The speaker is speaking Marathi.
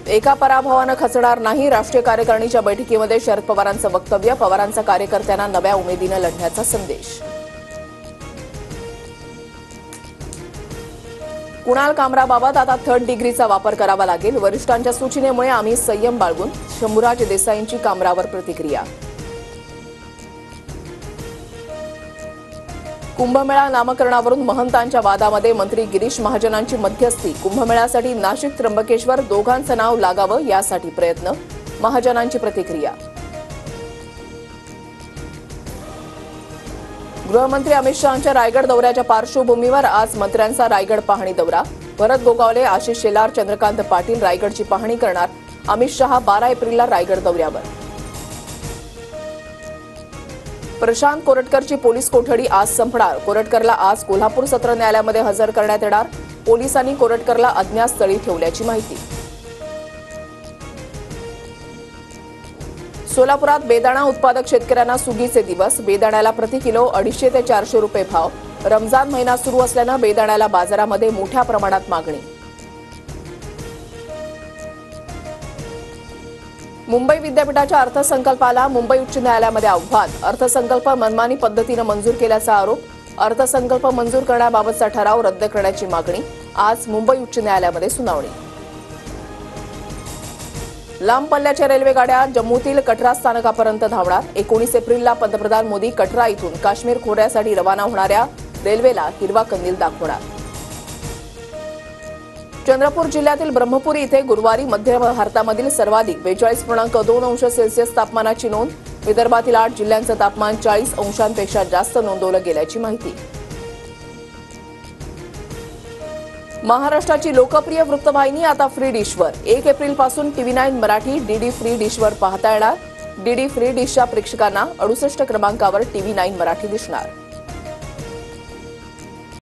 एका पराभवानं खचणार नाही. राष्ट्रीय कार्यकारिणीच्या बैठकीमध्ये शरद पवारांचं वक्तव्य. पवारांचा कार्यकर्त्यांना नव्या उमेदीनं लढण्याचा संदेश. कुणाल कामराबाबत आता 3rd डिग्रीचा वापर करावा लागेल. वरिष्ठांच्या सूचनेमुळे आम्ही संयम बाळगून. शंभूराज देसाईंची कामरावर प्रतिक्रिया. कुंभमेळा नामकरणावरून महंतांच्या वादामध्ये मंत्री गिरीश महाजनांची मध्यस्थी. कुंभमेळ्यासाठी नाशिक त्र्यंबकेश्वर दोघांचं नाव लागावं यासाठी प्रयत्न. महाजनांची प्रतिक्रिया. गृहमंत्री अमित शहांच्या रायगड दौऱ्याच्या पार्श्वभूमीवर आज मंत्र्यांचा रायगड पाहणी दौरा. भरत गोगावले, आशिष शेलार, चंद्रकांत पाटील रायगडची पाहणी करणार. अमित शहा 12 एप्रिलला रायगड दौऱ्यावर. प्रशांत कोरटकरची पोलीस कोठडी आज संपणार. कोरटकरला आज कोल्हापूर सत्र न्यायालयामध्ये हजर करण्यात येणार. पोलिसांनी कोरटकरला अज्ञात स्थळी ठेवल्याची माहिती. सोलापुरात बेदाणा उत्पादक शेतकऱ्यांना सुगीचे दिवस. बेदाण्याला प्रति किलो 250 ते 400 रुपये भाव. रमजान महिना सुरू असल्यानं बेदाण्याला बाजारामध्ये मोठ्या प्रमाणात मागणी. मुंबई विद्यापीठाच्या अर्थसंकल्पाला मुंबई उच्च न्यायालयामध्ये आव्हान. अर्थसंकल्प मनमानी पद्धतीनं मंजूर केल्याचा आरोप. अर्थसंकल्प मंजूर करण्याबाबतचा ठराव रद्द करण्याची मागणी. आज मुंबई उच्च न्यायालयामध्ये सुनावणी. लांब पल्ल्याच्या रेल्वे गाड्या जम्मूतील कटरा स्थानकापर्यंत धावणार. 19 एप्रिलला पंतप्रधान मोदी कटरा इथून काश्मीर खोऱ्यासाठी रवाना होणाऱ्या रेल्वेला हिरवा कंदील दाखवणार. चंद्रपूर जिल्ह्यातील ब्रह्मपुरी इथे गुरुवारी मध्य भारतामधील सर्वाधिक 42.2 अंश सेल्सिअस तापमानाची नोंद. विदर्भातील 8 जिल्ह्यांचं तापमान 40 अंशांपेक्षा जास्त नोंदवलं गेल्याची माहिती. महाराष्ट्राची लोकप्रिय वृत्तवाहिनी आता फ्री डिशवर. 1 एप्रिलपासून TV9 मराठी डीडी फ्री डिशवर पाहता येणार. डीडी फ्री डिशच्या प्रेक्षकांना 68 क्रमांकावर TV9 मराठी दिसणार.